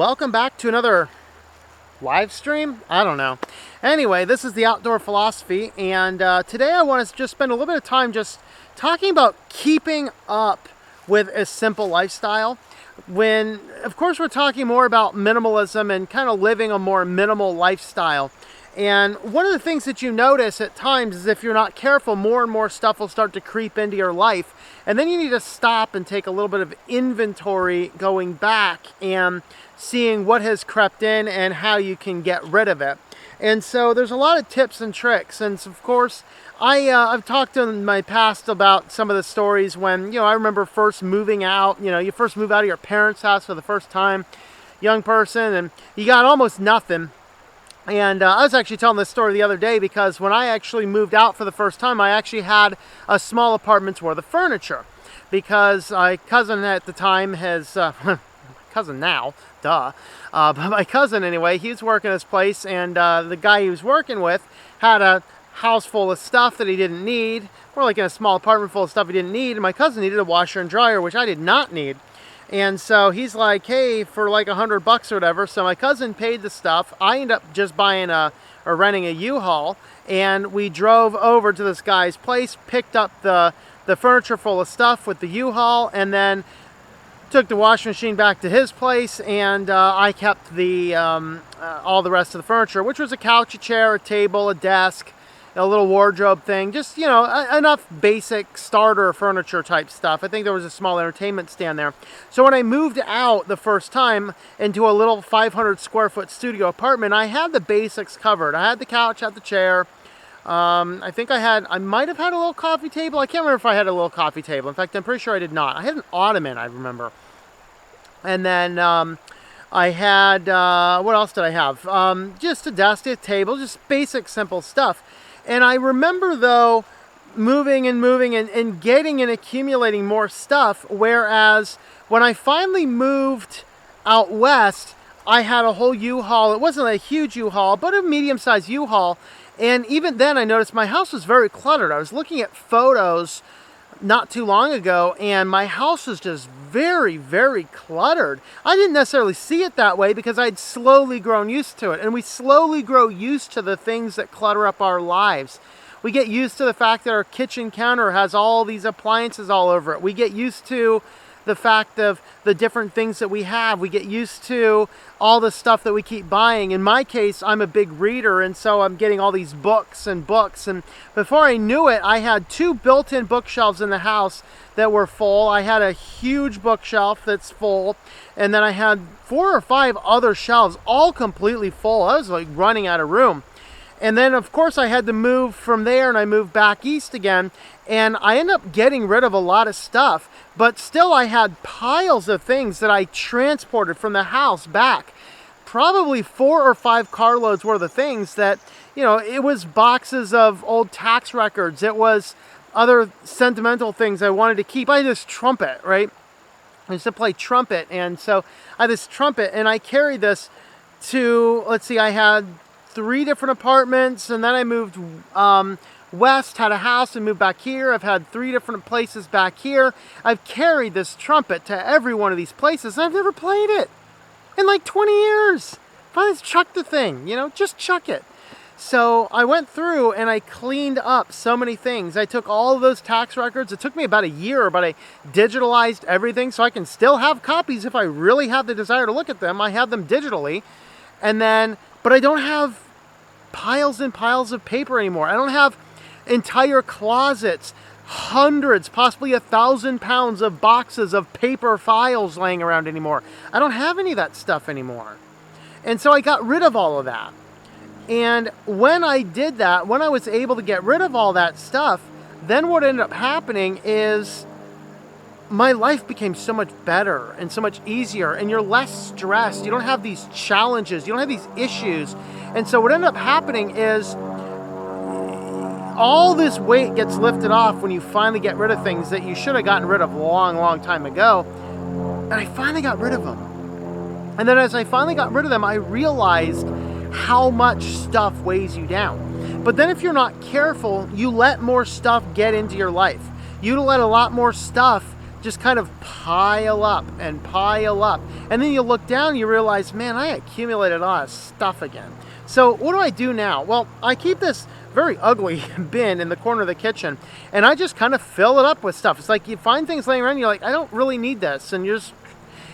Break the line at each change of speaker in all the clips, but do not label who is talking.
welcome back to another live stream. I don't know. Anyway, this is the Outdoor Philosophy, and today I want to just spend a little bit of time just talking about keeping up with a simple lifestyle. When, of course, we're talking more about minimalism and kind of living a more minimal lifestyle. And one of the things that you notice at times is if you're not careful, more and more stuff will start to creep into your life. And then you need to stop and take a little bit of inventory going back and seeing what has crept in and how you can get rid of it. And so there's a lot of tips and tricks. And of course, I've talked in my past about some of the stories when, I remember first moving out. You first move out of your parents' house for the first time, young person, and you got almost nothing. And I was actually telling this story the other day because when I actually moved out for the first time, I actually had a small apartment's worth of furniture. Because my cousin at the time has, cousin now, duh. But my cousin anyway, he was working his place, and the guy he was working with had a house full of stuff that he didn't need. More like in a small apartment full of stuff he didn't need. And my cousin needed a washer and dryer, which I did not need. And so he's like, hey, for like $100 or whatever. So my cousin paid the stuff. I ended up just buying or renting a U-Haul. And we drove over to this guy's place, picked up the furniture full of stuff with the U-Haul, and then took the washing machine back to his place. And I kept all the rest of the furniture, which was a couch, a chair, a table, a desk, a little wardrobe thing, just, enough basic starter furniture type stuff. I think there was a small entertainment stand there. So when I moved out the first time into a little 500 square foot studio apartment, I had the basics covered. I had the couch, had the chair. I might have had a little coffee table. I can't remember if I had a little coffee table. In fact, I'm pretty sure I did not. I had an ottoman, I remember. And then I had, what else did I have? Just a desk, a table, just basic, simple stuff. And I remember, though, moving and getting and accumulating more stuff, whereas when I finally moved out west, I had a whole U-Haul. It wasn't a huge U-Haul, but a medium-sized U-Haul. And even then, I noticed my house was very cluttered. I was looking at photos not too long ago, and my house was just very, very cluttered. I didn't necessarily see it that way because I'd slowly grown used to it. And we slowly grow used to the things that clutter up our lives. We get used to the fact that our kitchen counter has all these appliances all over it. We get used to the fact of the different things that we have. We get used to all the stuff that we keep buying. In my case, I'm a big reader, and so I'm getting all these books. And before I knew it, I had 2 built-in bookshelves in the house that were full. I had a huge bookshelf that's full, and then I had 4 or 5 other shelves, all completely full. I was like running out of room. And then, of course, I had to move from there, and I moved back east again. And I ended up getting rid of a lot of stuff. But still, I had piles of things that I transported from the house back. Probably 4 or 5 carloads worth of things that, it was boxes of old tax records. It was other sentimental things I wanted to keep. I had this trumpet, right? I used to play trumpet. And so I had this trumpet, and I carried this to, I had 3 different apartments, and then I moved west, had a house, and moved back here. I've had 3 different places back here. I've carried this trumpet to every one of these places, and I've never played it in like 20 years. Finally, chuck the thing, just chuck it. So I went through and I cleaned up so many things. I took all of those tax records. It took me about a year, but I digitalized everything so I can still have copies if I really have the desire to look at them. I have them digitally. But I don't have piles and piles of paper anymore. I don't have entire closets, hundreds, possibly 1,000 pounds of boxes of paper files laying around anymore. I don't have any of that stuff anymore. And so I got rid of all of that. And when I did that, when I was able to get rid of all that stuff, then what ended up happening is my life became so much better and so much easier, and you're less stressed. You don't have these challenges. You don't have these issues. And so what ended up happening is all this weight gets lifted off when you finally get rid of things that you should have gotten rid of a long, long time ago. And I finally got rid of them. And then as I finally got rid of them, I realized how much stuff weighs you down. But then if you're not careful, you let more stuff get into your life. You let a lot more stuff just kind of pile up and pile up. And then you look down and you realize, man, I accumulated a lot of stuff again. So what do I do now? Well, I keep this very ugly bin in the corner of the kitchen, and I just kind of fill it up with stuff. It's like you find things laying around, you're like, I don't really need this. And you're just,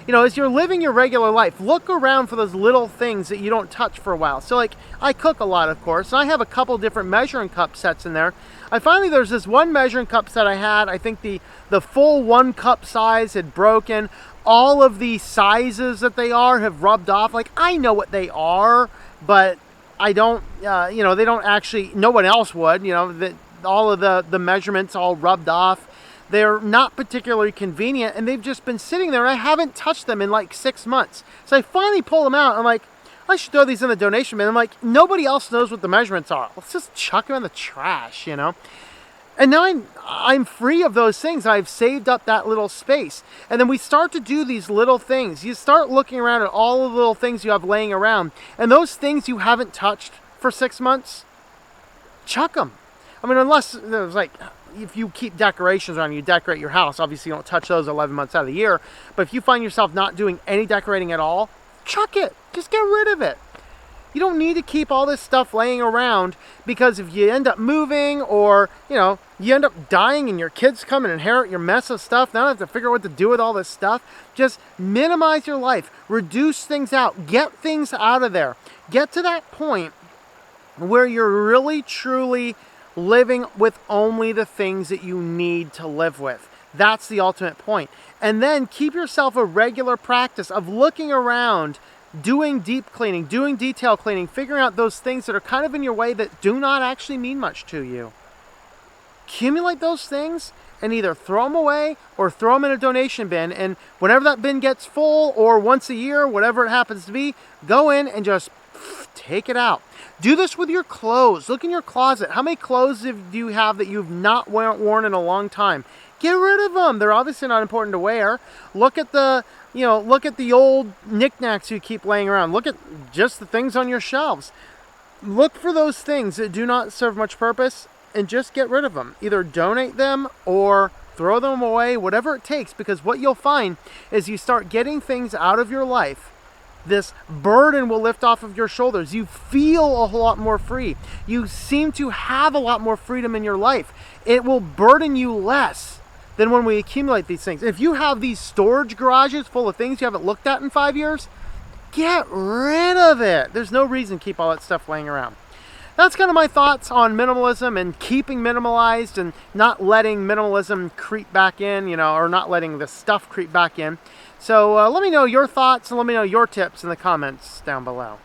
as you're living your regular life, look around for those little things that you don't touch for a while. So like, I cook a lot, of course, and I have a couple different measuring cup sets in there. There's this one measuring cup set I had. I think the full 1 cup size had broken. All of the sizes that they are have rubbed off. Like, I know what they are, but I don't, they don't actually, no one else would, that all of the measurements all rubbed off. They're not particularly convenient, and they've just been sitting there, and I haven't touched them in like 6 months. So I finally pull them out, and I'm like, I should throw these in the donation bin. I'm like, nobody else knows what the measurements are. Let's just chuck them in the trash, And now I'm free of those things. I've saved up that little space. And then we start to do these little things. You start looking around at all the little things you have laying around. And those things you haven't touched for 6 months, chuck them. Unless there's like, if you keep decorations around, you decorate your house. Obviously, you don't touch those 11 months out of the year. But if you find yourself not doing any decorating at all, chuck it. Just get rid of it. You don't need to keep all this stuff laying around, because if you end up moving, or, you end up dying and your kids come and inherit your mess of stuff, now I have to figure out what to do with all this stuff. Just minimize your life. Reduce things out. Get things out of there. Get to that point where you're really, truly living with only the things that you need to live with. That's the ultimate point. And then keep yourself a regular practice of looking around, doing deep cleaning, doing detail cleaning, figuring out those things that are kind of in your way that do not actually mean much to you. Accumulate those things and either throw them away or throw them in a donation bin. And whenever that bin gets full, or once a year, whatever it happens to be, go in and just take it out. Do this with your clothes. Look in your closet. How many clothes do you have that you've not worn in a long time? Get rid of them. They're obviously not important to wear. Look at the old knickknacks you keep laying around. Look at just the things on your shelves. Look for those things that do not serve much purpose and just get rid of them. Either donate them or throw them away, whatever it takes, because what you'll find is you start getting things out of your life. This burden will lift off of your shoulders. You feel a whole lot more free. You seem to have a lot more freedom in your life. It will burden you less than when we accumulate these things. If you have these storage garages full of things you haven't looked at in 5 years, get rid of it. There's no reason to keep all that stuff laying around. That's kind of my thoughts on minimalism and keeping minimalized and not letting minimalism creep back in, or not letting the stuff creep back in. So let me know your thoughts and let me know your tips in the comments down below.